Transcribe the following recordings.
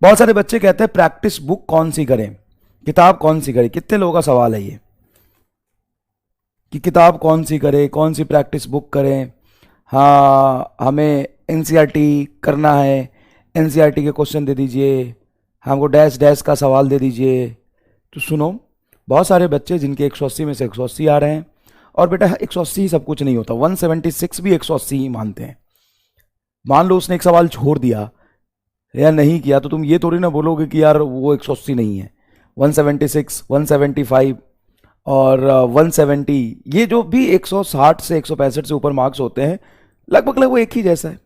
बहुत सारे बच्चे कहते हैं प्रैक्टिस बुक कौन सी करें, किताब कौन सी करें। कितने लोगों का सवाल है ये कि किताब कौन सी करें, कौन सी प्रैक्टिस बुक करें। हाँ, हमें एनसीईआरटी करना है, एनसीईआरटी के क्वेश्चन दे दीजिए, हमको डैश डैश का सवाल दे दीजिए। तो सुनो, बहुत सारे बच्चे जिनके 180 में से 180 आ रहे हैं, और बेटा 180 ही सब कुछ नहीं होता, 176 भी 180 ही मानते हैं। मान लो उसने एक सवाल छोड़ दिया या नहीं किया, तो तुम ये थोड़ी ना बोलोगे कि यार वो 180 नहीं है। 176, 175 और 170, ये जो भी 160 से 165 से ऊपर मार्क्स होते हैं, लगभग वो एक ही जैसा है।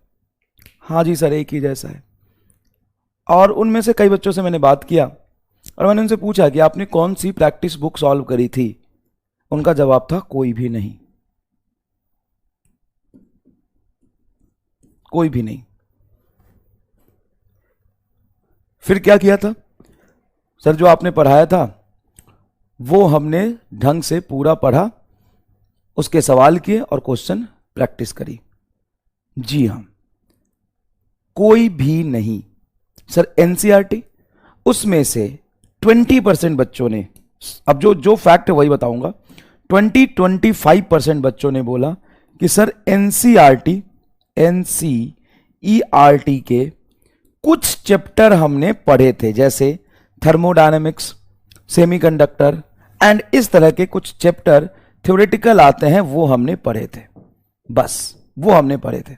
हाँ जी सर, एक ही जैसा है। और उनमें से कई बच्चों से मैंने बात किया और मैंने उनसे पूछा कि आपने कौन सी प्रैक्टिस बुक सॉल्व करी थी। उनका जवाब था कोई भी नहीं, कोई भी नहीं। फिर क्या किया था सर? जो आपने पढ़ाया था वो हमने ढंग से पूरा पढ़ा, उसके सवाल किए और क्वेश्चन प्रैक्टिस करी। जी हां, कोई भी नहीं सर। एनसीईआरटी उसमें से 20% बच्चों ने, अब जो फैक्ट है वही बताऊंगा, 25% बच्चों ने बोला कि सर एनसीईआरटी के कुछ चैप्टर हमने पढ़े थे, जैसे थर्मोडायनेमिक्स, सेमीकंडक्टर एंड इस तरह के कुछ चैप्टर थ्योरेटिकल आते हैं, वो हमने पढ़े थे, बस वो हमने पढ़े थे।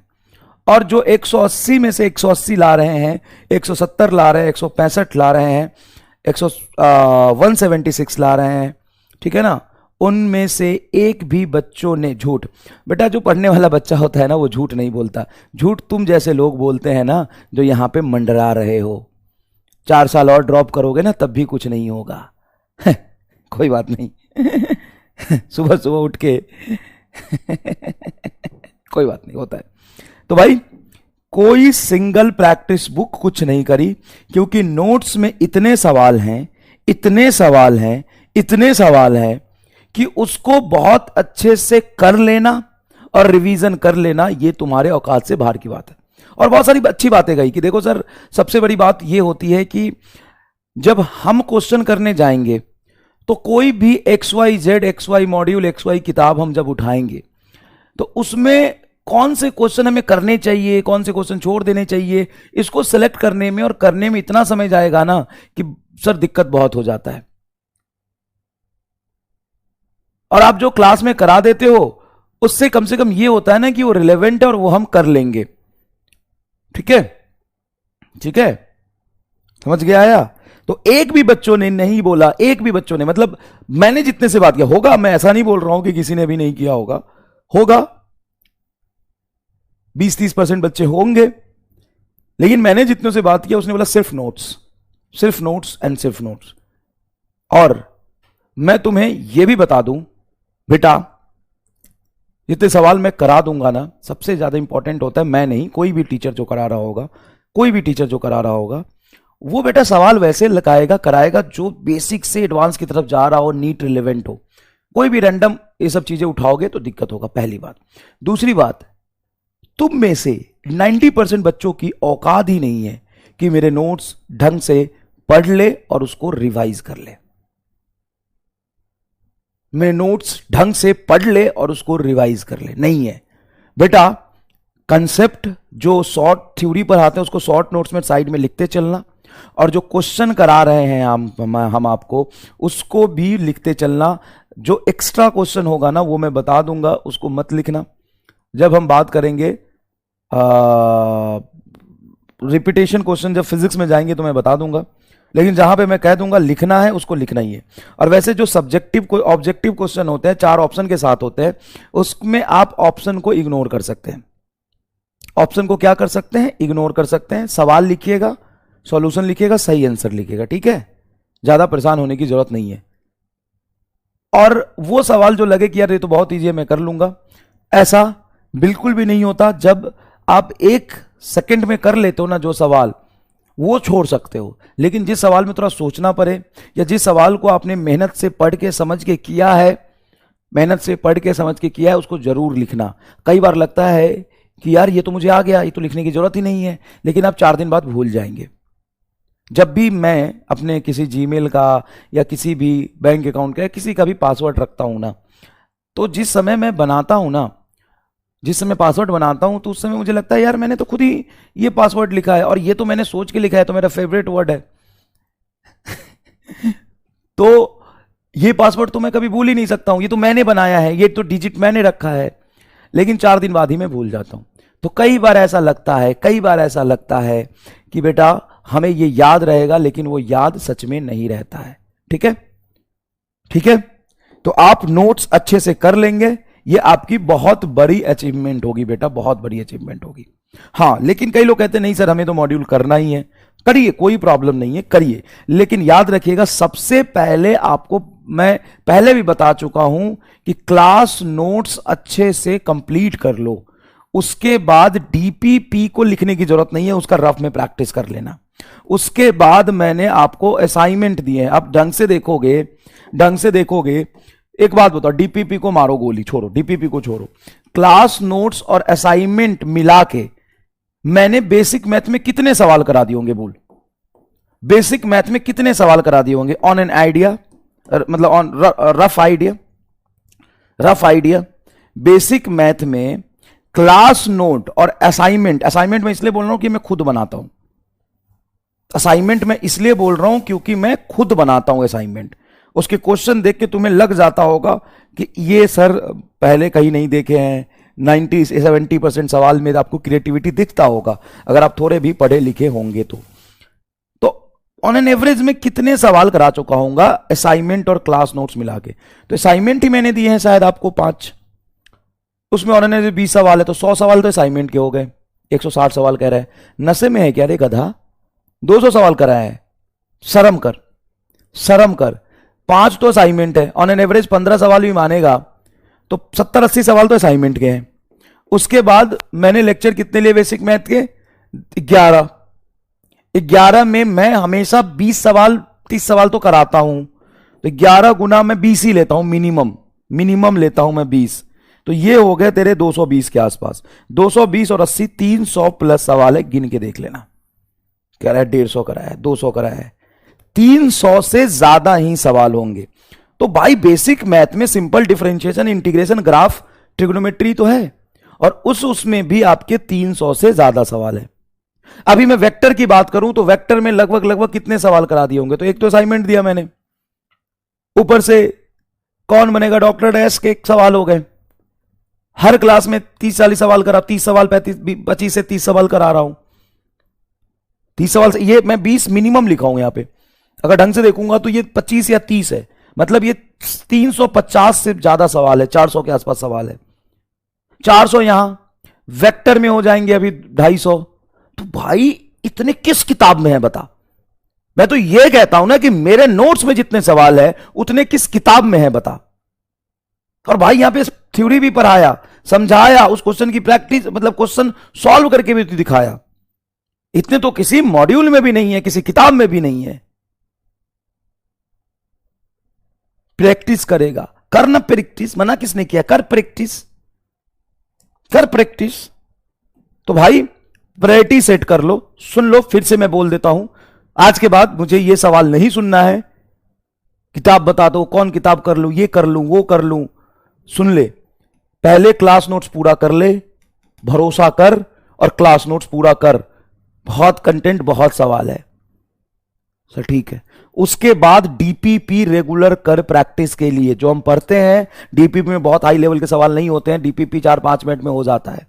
और जो 180 में से 180 ला रहे हैं, 170 ला रहे हैं, 165 ला रहे हैं, 176 ला रहे हैं, ठीक है ना, उनमें से एक भी बच्चों ने झूठ, बेटा जो पढ़ने वाला बच्चा होता है ना वो झूठ नहीं बोलता। झूठ तुम जैसे लोग बोलते हैं ना, जो यहां पे मंडरा रहे हो। 4 साल और ड्रॉप करोगे ना तब भी कुछ नहीं होगा। कोई बात नहीं। सुबह सुबह उठ के कोई बात नहीं, होता है। तो भाई कोई सिंगल प्रैक्टिस बुक कुछ नहीं करी, क्योंकि नोट्स में इतने सवाल हैं, इतने सवाल हैं, इतने सवाल हैं कि उसको बहुत अच्छे से कर लेना और रिवीजन कर लेना, ये तुम्हारे औकात से बाहर की बात है। और बहुत सारी अच्छी बातें गई कि देखो सर, सबसे बड़ी बात ये होती है कि जब हम क्वेश्चन करने जाएंगे तो कोई भी XY मॉड्यूल, XY किताब हम जब उठाएंगे तो उसमें कौन से क्वेश्चन हमें करने चाहिए, कौन से क्वेश्चन छोड़ देने चाहिए, इसको सेलेक्ट करने में और करने में इतना समय जाएगा ना कि सर दिक्कत बहुत हो जाता है। और आप जो क्लास में करा देते हो उससे कम से कम ये होता है ना कि वो रिलेवेंट है और वो हम कर लेंगे। ठीक है, ठीक है, समझ गया आया? तो एक भी बच्चों ने नहीं बोला, एक भी बच्चों ने, मतलब मैंने जितने से बात किया होगा, मैं ऐसा नहीं बोल रहा हूं कि किसी ने भी नहीं किया होगा, होगा 20-30% बच्चे होंगे, लेकिन मैंने जितनों से बात किया उसने बोला सिर्फ नोट्स, सिर्फ नोट्स एंड सिर्फ नोट्स। और मैं तुम्हें यह भी बता दूं बेटा, जितने सवाल मैं करा दूंगा ना, सबसे ज्यादा इंपॉर्टेंट होता है, मैं नहीं, कोई भी टीचर जो करा रहा होगा, कोई भी टीचर जो करा रहा होगा, वो बेटा सवाल वैसे लगाएगा, कराएगा जो बेसिक से एडवांस की तरफ जा रहा हो, नीट रिलेवेंट हो। कोई भी रैंडम ये सब चीजें उठाओगे तो दिक्कत होगा, पहली बात। दूसरी बात, तुम में से 90% बच्चों की औकात ही नहीं है कि मेरे नोट्स ढंग से पढ़ ले और उसको रिवाइज कर ले। मेरे नोट्स ढंग से पढ़ ले और उसको रिवाइज कर ले, नहीं है बेटा। कंसेप्ट जो शॉर्ट थ्योरी पर आते हैं उसको शॉर्ट नोट्स में साइड में लिखते चलना, और जो क्वेश्चन करा रहे हैं हम आपको उसको भी लिखते चलना। जो एक्स्ट्रा क्वेश्चन होगा ना वो मैं बता दूंगा, उसको मत लिखना। जब हम बात करेंगे रिपीटेशन क्वेश्चन, जब फिजिक्स में जाएंगे तो मैं बता दूंगा, लेकिन जहां पे मैं कह दूंगा लिखना है उसको लिखना ही है। और वैसे जो सब्जेक्टिव कोई ऑब्जेक्टिव क्वेश्चन होते हैं, 4 ऑप्शन के साथ होते हैं, उसमें आप ऑप्शन को इग्नोर कर सकते हैं। ऑप्शन को क्या कर सकते हैं? इग्नोर कर सकते हैं। सवाल लिखिएगा, सॉल्यूशन लिखिएगा, सही आंसर लिखिएगा, ठीक है? ज्यादा परेशान होने की जरूरत नहीं है। और वो सवाल जो लगे कि यार ये तो बहुत ईजी है, मैं कर लूंगा, ऐसा बिल्कुल भी नहीं होता। जब आप 1 सेकंड में कर लेते हो ना जो सवाल, वो छोड़ सकते हो, लेकिन जिस सवाल में थोड़ा सोचना पड़े, या जिस सवाल को आपने मेहनत से पढ़ के समझ के किया है, मेहनत से पढ़ के समझ के किया है, उसको जरूर लिखना। कई बार लगता है कि यार ये तो मुझे आ गया, ये तो लिखने की जरूरत ही नहीं है, लेकिन आप 4 दिन बाद भूल जाएंगे। जब भी मैं अपने किसी जीमेल का या किसी भी बैंक अकाउंट का या किसी का भी पासवर्ड रखता हूं ना, तो जिस समय मैं बनाता हूं ना, जिस समय पासवर्ड बनाता हूं, तो उस समय मुझे लगता है यार मैंने तो खुद ही ये पासवर्ड लिखा है और ये तो मैंने सोच के लिखा है, तो मेरा फेवरेट वर्ड है। तो ये पासवर्ड तो मैं कभी भूल ही नहीं सकता हूं, ये तो मैंने बनाया है, ये तो डिजिट मैंने रखा है। लेकिन 4 दिन बाद ही मैं भूल जाता हूं। तो कई बार ऐसा लगता है, कई बार ऐसा लगता है कि बेटा हमें ये याद रहेगा, लेकिन वो याद सच में नहीं रहता है। ठीक है, ठीक है। तो आप नोट्स अच्छे से कर लेंगे, ये आपकी बहुत बड़ी अचीवमेंट होगी बेटा, बहुत बड़ी अचीवमेंट होगी। हाँ, लेकिन कई लोग कहते हैं नहीं सर हमें तो मॉड्यूल करना ही है। करिए, कोई प्रॉब्लम नहीं है, करिए। लेकिन याद रखिएगा, सबसे पहले आपको मैं पहले भी बता चुका हूं कि क्लास नोट्स अच्छे से कंप्लीट कर लो। उसके बाद डीपीपी को लिखने की जरूरत नहीं है, उसका रफ में प्रैक्टिस कर लेना। उसके बाद मैंने आपको असाइनमेंट दिए हैं, आप ढंग से देखोगे, ढंग से देखोगे। एक बात बताओ, डीपीपी को मारो गोली, छोड़ो डीपीपी को, छोड़ो। क्लास नोट्स और असाइनमेंट मिला के मैंने बेसिक मैथ में कितने सवाल करा दिए होंगे? बोल, बेसिक मैथ में कितने सवाल करा दिए होंगे? ऑन एन आइडिया, मतलब on rough idea, rough idea. Basic math में क्लास नोट और असाइनमेंट, असाइनमेंट मैं इसलिए बोल रहा हूं कि मैं खुद बनाता हूं। असाइनमेंट मैं इसलिए बोल रहा हूं क्योंकि मैं खुद बनाता हूं असाइनमेंट। उसके क्वेश्चन देख के तुम्हें लग जाता होगा कि ये सर पहले कहीं नहीं देखे हैं। 90-70% सवाल में आपको क्रिएटिविटी दिखता होगा अगर आप थोड़े भी पढ़े लिखे होंगे तो ऑन एन एवरेज में कितने सवाल करा चुका हूंगा असाइनमेंट और क्लास नोट्स मिला के? तो असाइनमेंट ही मैंने दिए हैं शायद आपको 5, उसमें ऑन एन एवरेज 20 सवाल है, तो 100 सवाल तो असाइनमेंट के हो गए। 160 सवाल कह रहा है, नशे में है क्या रे गधा? 200 सवाल करा है, शर्म कर, शर्म कर। 5 तो असाइनमेंट है, ऑन एन एवरेज 15 सवाल भी मानेगा तो 70-80 सवाल तो असाइनमेंट के हैं। उसके बाद मैंने लेक्चर कितने लिए बेसिक मैथ के? 11। 11 में मैं हमेशा 20 सवाल 30 सवाल तो कराता हूं, तो 11 गुना मैं 20 ही लेता हूं, मिनिमम, मिनिमम लेता हूं मैं 20। तो ये हो गए तेरे 220 के आसपास। 220 और 80, 300 प्लस सवाल है, गिन के देख लेना। कह रहा है 150 करा है, 200 करा है, 300 से ज्यादा ही सवाल होंगे। तो भाई बेसिक मैथ में simple differentiation, integration, graph, trigonometry तो है, और उसमें भी आपके 300 से ज्यादा सवाल है। अभी मैं वेक्टर की बात करूं तो वेक्टर में लगभग लगभग कितने सवाल करा दिए होंगे? तो एक तो असाइनमेंट दिया मैंने, ऊपर से कौन बनेगा डॉक्टर डैश के एक सवाल हो गए। हर क्लास में 30-40 सवाल करा, 30 सवाल 25 से 30 सवाल करा रहा हूं। 30 सवाल से ये मैं 20 मिनिमम लिखा हूं। यहां पे अगर ढंग से देखूंगा तो ये 25 या 30 है, मतलब ये 350 से ज्यादा सवाल है, 400 के आसपास सवाल है। 400 यहां वेक्टर में हो जाएंगे अभी 250। तो भाई इतने किस किताब में है बता? मैं तो यह कहता हूं ना कि मेरे नोट्स में जितने सवाल है उतने किस किताब में है बता। और भाई यहां पे थ्योरी भी पढ़ाया, समझाया, उस क्वेश्चन की प्रैक्टिस, मतलब क्वेश्चन सॉल्व करके भी दिखाया। इतने तो किसी मॉड्यूल में भी नहीं है, किसी किताब में भी नहीं है। प्रैक्टिस करेगा, करना प्रैक्टिस, मना किसने किया? कर प्रैक्टिस, कर प्रैक्टिस। तो भाई प्रायोरिटी सेट कर लो। सुन लो, फिर से मैं बोल देता हूं, आज के बाद मुझे यह सवाल नहीं सुनना है किताब बता दो, कौन किताब कर लूं, ये कर लूं, वो कर लूं। सुन ले, पहले क्लास नोट्स पूरा कर ले, भरोसा कर, और क्लास नोट्स पूरा कर। बहुत कंटेंट, बहुत सवाल है सर, ठीक है। उसके बाद डीपीपी रेगुलर कर प्रैक्टिस के लिए। जो हम पढ़ते हैं डीपीपी में बहुत हाई लेवल के सवाल नहीं होते हैं, डीपीपी 4-5 मिनट में हो जाता है।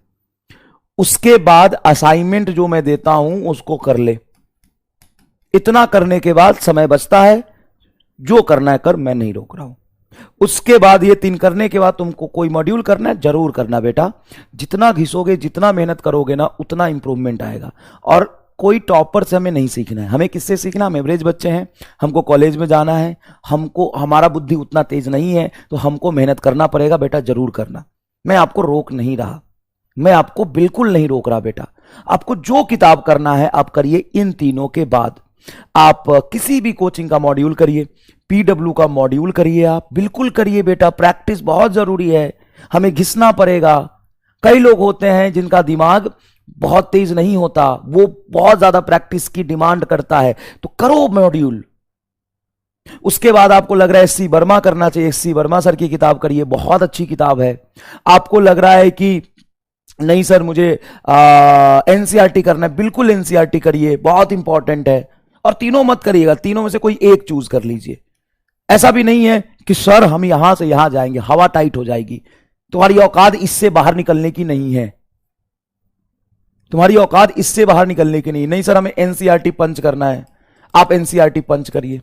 उसके बाद असाइनमेंट जो मैं देता हूं उसको कर ले। इतना करने के बाद समय बचता है, जो करना है कर, मैं नहीं रोक रहा हूं। उसके बाद ये 3 करने के बाद तुमको कोई मॉड्यूल करना है, जरूर करना बेटा। जितना घिसोगे, जितना मेहनत करोगे ना, उतना इंप्रूवमेंट आएगा। और कोई टॉपर से हमें नहीं सीखना है। हमें किससे सीखना? हम एवरेज बच्चे हैं, हमको कॉलेज में जाना है, हमको, हमारा बुद्धि उतना तेज नहीं है, तो हमको मेहनत करना पड़ेगा बेटा, जरूर करना। मैं आपको रोक नहीं रहा, मैं आपको बिल्कुल नहीं रोक रहा बेटा। आपको जो किताब करना है आप करिए। इन तीनों के बाद आप किसी भी कोचिंग का मॉड्यूल करिए, पीडब्ल्यू का मॉड्यूल करिए, आप बिल्कुल करिए बेटा। प्रैक्टिस बहुत जरूरी है, हमें घिसना पड़ेगा। कई लोग होते हैं जिनका दिमाग बहुत तेज नहीं होता, वो बहुत ज्यादा प्रैक्टिस की डिमांड करता है, तो करो मॉड्यूल। उसके बाद आपको लग रहा है एससी वर्मा करना चाहिए, एससी वर्मा सर की किताब करिए, बहुत अच्छी किताब है। आपको लग रहा है कि नहीं सर मुझे एनसीईआरटी करना है, बिल्कुल एनसीईआरटी करिए, बहुत इंपॉर्टेंट है। और तीनों मत करिएगा, तीनों में से कोई एक चूज कर लीजिए। ऐसा भी नहीं है कि सर हम यहां से यहां जाएंगे, हवा टाइट हो जाएगी, तुम्हारी औकात इससे बाहर निकलने की नहीं है, तुम्हारी औकात इससे बाहर निकलने की नहीं। नहीं सर हमें एनसीईआरटी पंच करना है, आप एनसीईआरटी पंच करिए।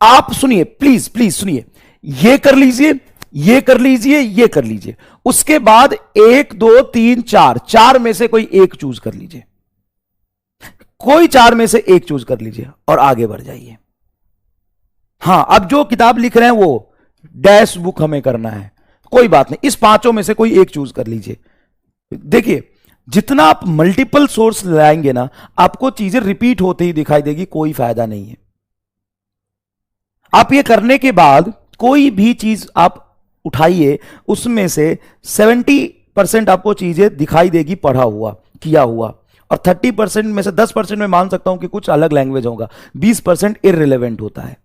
आप सुनिए, प्लीज प्लीज सुनिए, ये कर लीजिए, ये कर लीजिए, ये कर लीजिए, उसके बाद 1 2 3 4, चार में से कोई एक चूज कर लीजिए, कोई चार में से एक चूज कर लीजिए और आगे बढ़ जाइए। हां, अब जो किताब लिख रहे हैं वो डैश बुक हमें करना है, कोई बात नहीं, इस पांचों में से कोई एक चूज कर लीजिए। देखिए जितना आप मल्टीपल सोर्स लाएंगे ना, आपको चीजें रिपीट होते ही दिखाई देगी, कोई फायदा नहीं है। आप ये करने के बाद कोई भी चीज आप उठाइए, उसमें से 70% आपको चीजें दिखाई देगी पढ़ा हुआ, किया हुआ, और 30% में से 10% में मान सकता हूं कि कुछ अलग लैंग्वेज होगा, 20% इररिलेवेंट होता है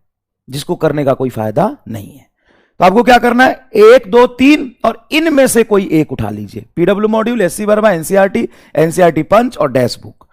जिसको करने का कोई फायदा नहीं है। तो आपको क्या करना है, 1 2 3 और इनमें से कोई एक उठा लीजिए, PW module, SC Verma, NCERT, NCERT punch और डैश बुक।